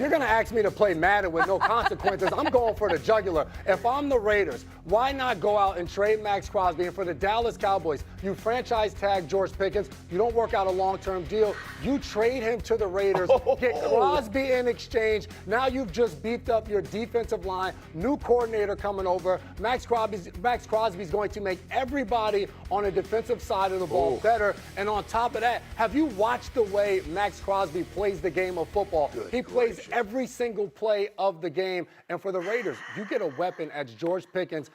you're going to ask me to play Madden with no consequences, I'm going for the jugular. If I'm the Raiders, why not go out and trade Maxx Crosby? And for the Dallas Cowboys, you franchise tag George Pickens. You don't work out a long-term deal. You trade him to the Raiders, get Crosby in exchange. Now you've just beefed up your defensive line. New coordinator coming over. Maxx Crosby's going to make everybody on the defensive side of the ball better. And on top of that, have you watched the way Maxx Crosby plays the game of football? He plays every single play of the game. And for the Raiders, you get a weapon as George Pickens.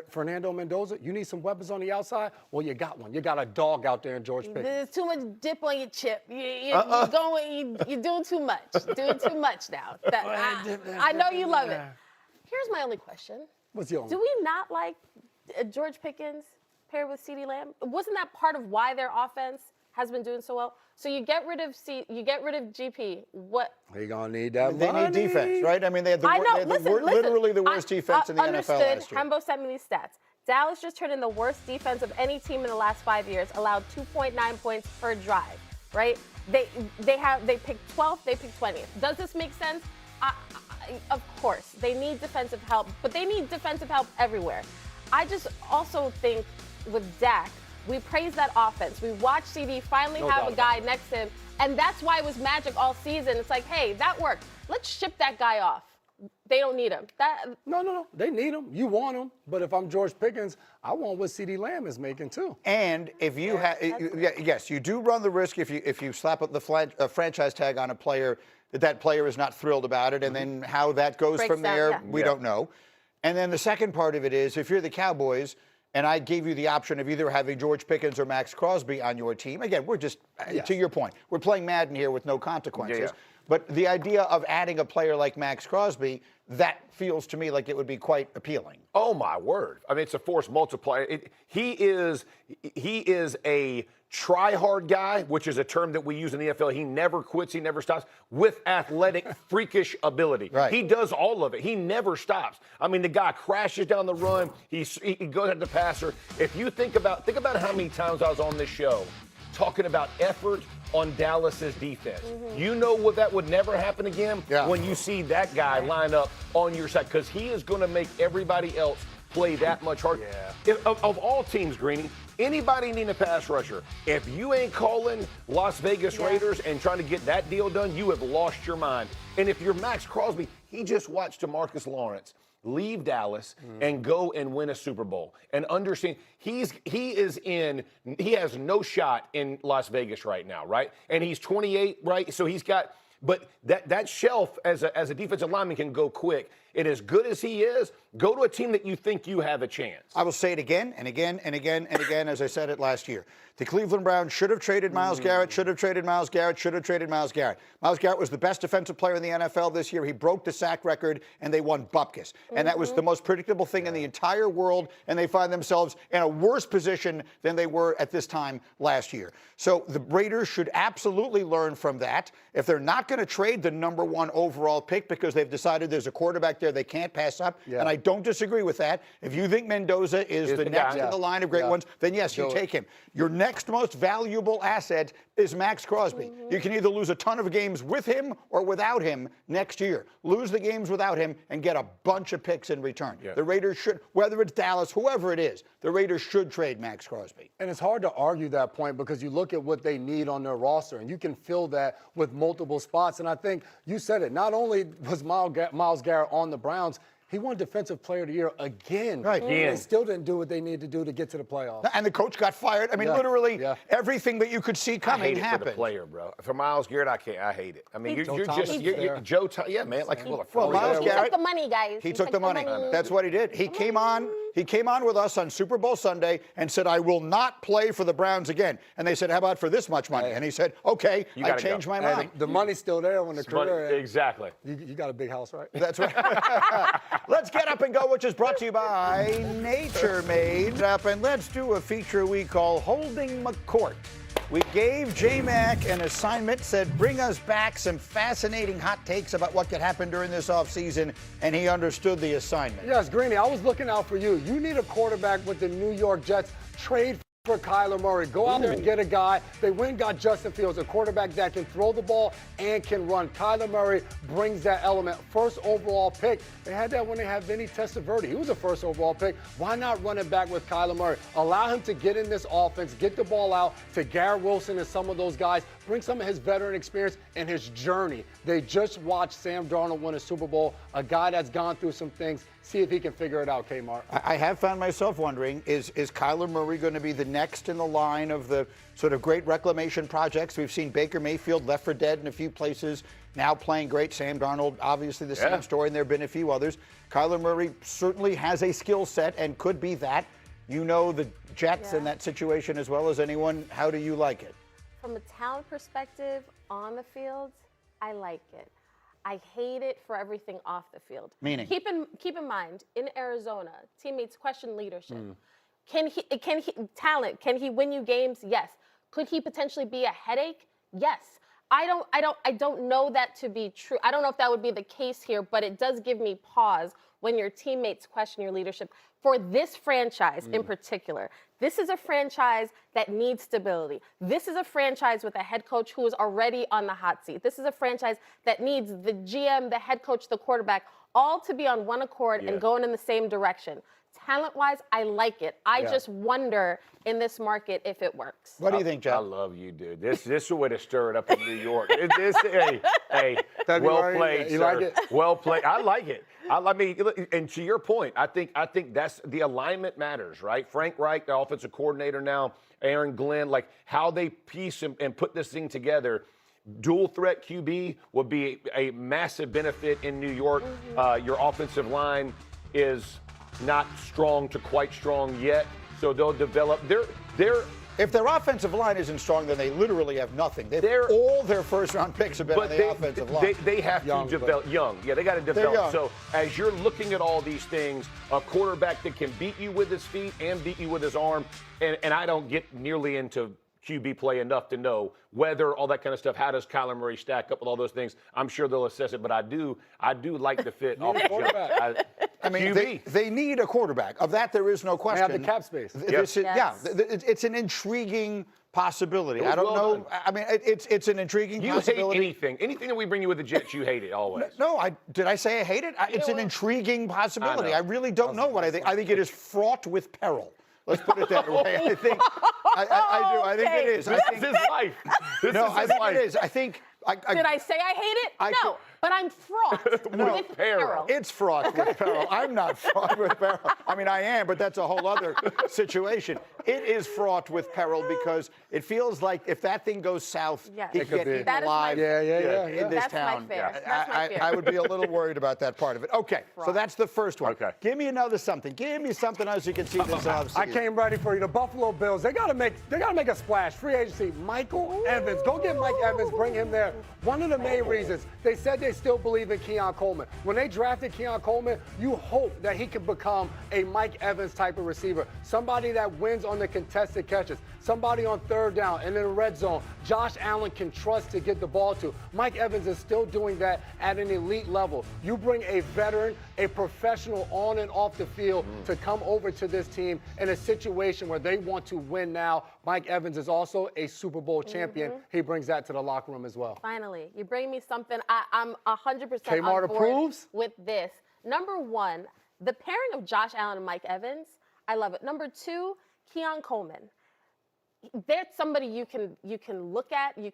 Fernando Mendoza, you need some weapons on the outside? Well, you got one. You got a dog out there in George Pickens. There's too much dip on your chip. You're doing too much. Doing too much now. I know you love it. Here's my only question. What's your only? Do we not like George Pickens paired with CeeDee Lamb? Wasn't that part of why their offense has been doing so well? So you get rid of GP. What? They're gonna need that They money. need defense, right? I mean, they had literally the worst defense in the NFL last year. Understood. Hembo sent me these stats. Dallas just turned in the worst defense of any team in the last 5 years. Allowed 2.9 points per drive. Right? They picked 12th. They picked 20th. Does this make sense? Of course. They need defensive help, but they need defensive help everywhere. I just also think with Dak, we praise that offense. We watched CD finally have a guy next to him, and that's why it was magic all season. It's like, hey, that worked. Let's ship that guy off. They don't need him. No. They need him. You want him. But if I'm George Pickens, I want what CeeDee Lamb is making too. And if you yes, you do run the risk if you slap up the franchise tag on a player that player is not thrilled about it, and then how that goes from there, we don't know. And then the second part of it is if you're the Cowboys, and I gave you the option of either having George Pickens or Maxx Crosby on your team. Again, we're just, to your point, we're playing Madden here with no consequences. But the idea of adding a player like Maxx Crosby, that feels to me like it would be quite appealing. Oh, my word. I mean, it's a force multiplier. He is a try-hard guy, which is a term that we use in the NFL. He never quits. He never stops, with athletic, freakish ability. Right. He does all of it. He never stops. I mean, the guy crashes down the run. He goes at the passer. If you think about how many times I was on this show talking about effort on Dallas's defense. You know what, that would never happen again when you see that guy line up on your side, because he is going to make everybody else play that much harder. Of all teams, Greeny, anybody needing a pass rusher, if you ain't calling Las Vegas Raiders and trying to get that deal done, you have lost your mind. And if you're Maxx Crosby, he just watched DeMarcus Lawrence leave Dallas and go and win a Super Bowl, and understand he has no shot in Las Vegas right now, right? And he's 28, right? So he's got, but that shelf as a defensive lineman can go quick. And as good as he is, go to a team that you think you have a chance. I will say it again and again and again and again, as I said it last year. The Cleveland Browns should have traded Myles Garrett, should have traded Myles Garrett, should have traded Myles Garrett. Myles Garrett was the best defensive player in the NFL this year. He broke the sack record, and they won bupkis. And that was the most predictable thing in the entire world, and they find themselves in a worse position than they were at this time last year. So the Raiders should absolutely learn from that. If they're not going to trade the #1 overall pick because they've decided there's a quarterback there they can't pass up, and I don't disagree with that. If you think Mendoza is the next in the line of great ones, then yes, you take him. Your next most valuable asset is Maxx Crosby. You can either lose a ton of games with him or without him next year. Lose the games without him and get a bunch of picks in return. The Raiders should, whether it's Dallas, whoever it is, the Raiders should trade Maxx Crosby. And it's hard to argue that point because you look at what they need on their roster, and you can fill that with multiple spots. And I think you said it. Not only was Myles Garrett on the Browns, he won Defensive Player of the Year again. Right. They still didn't do what they needed to do to get to the playoffs. And the coach got fired. I mean, literally everything that you could see coming happened. For the player, bro. For Myles Garrett, I hate it. I mean, you're Joe Thomas. Yeah, man. Like, Myles Garrett, he took the money, guys. He took the money. That's what he did. He came on with us on Super Bowl Sunday and said, I will not play for the Browns again. And they said, how about for this much money? And he said, okay, I changed my mind. The money's still there when the career ends. Exactly. You got a big house, right? That's right. Let's get up and go, which is brought to you by Nature Made. Up and let's do a feature we call Holding McCourt. We gave J-Mac an assignment, said bring us back some fascinating hot takes about what could happen during this offseason, and he understood the assignment. Yes, Greeny, I was looking out for you. You need a quarterback with the New York Jets. Trade for Kyler Murray. Go out there and get a guy. They went and got Justin Fields, a quarterback that can throw the ball and can run. Kyler Murray brings that element. First overall pick. They had that when they had Vinny Testaverde. He was a first overall pick. Why not run it back with Kyler Murray? Allow him to get in this offense, get the ball out to Garrett Wilson and some of those guys. Bring some of his veteran experience and his journey. They just watched Sam Darnold win a Super Bowl, a guy that's gone through some things. See if he can figure it out, Kmart. I have found myself wondering, is Kyler Murray going to be the next in the line of the sort of great reclamation projects? We've seen Baker Mayfield left for dead in a few places, now playing great. Sam Darnold, obviously the same story, and there have been a few others. Kyler Murray certainly has a skill set and could be that. You know the Jets in that situation as well as anyone. How do you like it? From a talent perspective, on the field, I like it. I hate it for everything off the field. Meaning? Keep in mind, in Arizona, teammates question leadership. Can he talent? Can he win you games? Yes. Could he potentially be a headache? Yes. I don't know that to be true. I don't know if that would be the case here, but it does give me pause when your teammates question your leadership. For this franchise in particular, this is a franchise that needs stability. This is a franchise with a head coach who is already on the hot seat. This is a franchise that needs the GM, the head coach, the quarterback, all to be on one accord and going in the same direction. Talent-wise, I like it. I just wonder in this market if it works. What do you think, Jeff? I love you, dude. This is a way to stir it up in New York. Hey, well played, you sir. like it? Well played. I like it. I mean, and to your point, I think that's the alignment matters, right? Frank Reich, the offensive coordinator now, Aaron Glenn, like how they piece and put this thing together. Dual threat QB would be a massive benefit in New York. Your offensive line is not strong to quite strong yet, so they'll develop. If their offensive line isn't strong, then they literally have nothing. All their first-round picks have been on the offensive line. They have to develop young. Yeah, they got to develop. So as you're looking at all these things, a quarterback that can beat you with his feet and beat you with his arm, and I don't get nearly into QB play enough to know whether all that kind of stuff. How does Kyler Murray stack up with all those things? I'm sure they'll assess it, but I do like the fit off the jump. I mean, they need a quarterback. Of that, there is no question. They have the cap space. It's an intriguing possibility. I don't know. I mean, it's an intriguing possibility. You hate anything that we bring you with the Jets. You hate it always. No, did I say I hate it? It's an intriguing possibility. I really don't know what I think. I think it is fraught with peril. Let's put it that way. I think I do. I think it is. This is his life. I think it is. I think. Did I say I hate it? No, but I'm fraught with peril. It's fraught with peril. I'm not fraught with peril. I mean, I am, but that's a whole other situation. It is fraught with peril because it feels like if that thing goes south, he could get eaten alive in this town. That's my fear. I would be a little worried about that part of it. Okay, so that's the first one. Okay. Give me another something. Give me something else you can see this offseason. I came ready for you. The Buffalo Bills, they gotta make a splash. Free agency. Michael Evans. Go get Mike Evans, bring him there. One of the main reasons, they said they still believe in Keon Coleman. When they drafted Keon Coleman, you hope that he can become a Mike Evans type of receiver. Somebody that wins on the contested catches. Somebody on third down and in the red zone. Josh Allen can trust to get the ball to. Mike Evans is still doing that at an elite level. You bring a veteran, a professional on and off the field to come over to this team in a situation where they want to win now. Mike Evans is also a Super Bowl champion. He brings that to the locker room as well. Finally, you bring me something. I'm 100% Kmart on board approves? with this. Number one, the pairing of Josh Allen and Mike Evans, I love it. Number two, Keon Coleman. There's somebody you can look at, you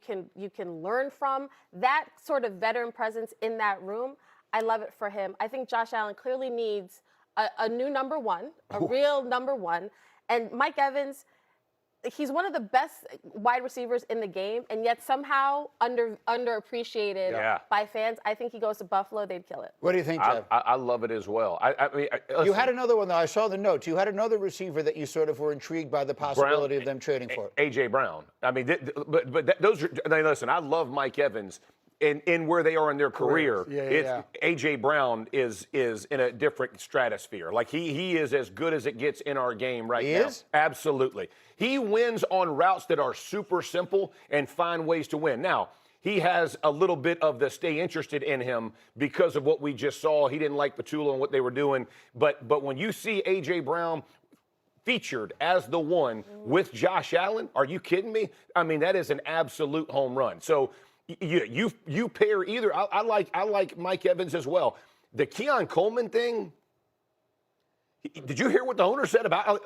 can learn from. That sort of veteran presence in that room, I love it for him. I think Josh Allen clearly needs a new number one, a real number one. And Mike Evans, he's one of the best wide receivers in the game, and yet somehow underappreciated by fans. I think he goes to Buffalo, they'd kill it. What do you think, Jeff? I love it as well. You had another one, though. I saw the notes. You had another receiver that you sort of were intrigued by the possibility of them trading for. A.J. Brown. I mean, those are. Listen, I love Mike Evans. In where they are in their career, A.J. Brown is in a different stratosphere. Like he is as good as it gets in our game right now. He is? Absolutely. He wins on routes that are super simple and find ways to win. Now, he has a little bit of the stay interested in him because of what we just saw. He didn't like Petula and what they were doing. But when you see A.J. Brown featured as the one with Josh Allen, are you kidding me? I mean, that is an absolute home run. So you pair either. I like Mike Evans as well. The Keon Coleman thing. Did you hear what the owner said about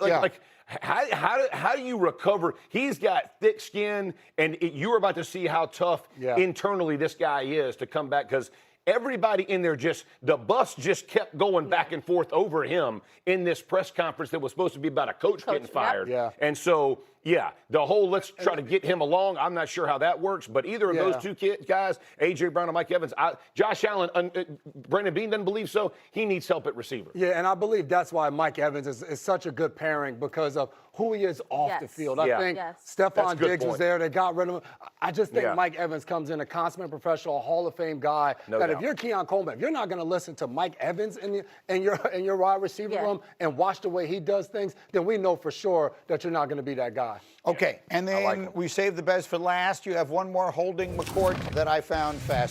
how do you recover? He's got thick skin, and you're about to see how tough internally this guy is to come back, because everybody in there the bus just kept going back and forth over him in this press conference that was supposed to be about a coach getting fired. And so, the whole let's try to get him along, I'm not sure how that works, but either of those two guys, A.J. Brown and Mike Evans, Josh Allen, Brandon Beane doesn't believe so. He needs help at receiver. Yeah, and I believe that's why Mike Evans is such a good pairing, because of who he is off the field. I think Stephon Diggs was there. They got rid of him. I just think Mike Evans comes in a consummate professional, Hall of Fame guy. If you're Keon Coleman, if you're not going to listen to Mike Evans in your wide receiver room and watch the way he does things, then we know for sure that you're not going to be that guy. Okay, and then we saved the best for last. You have one more holding McCourt that I found fascinating.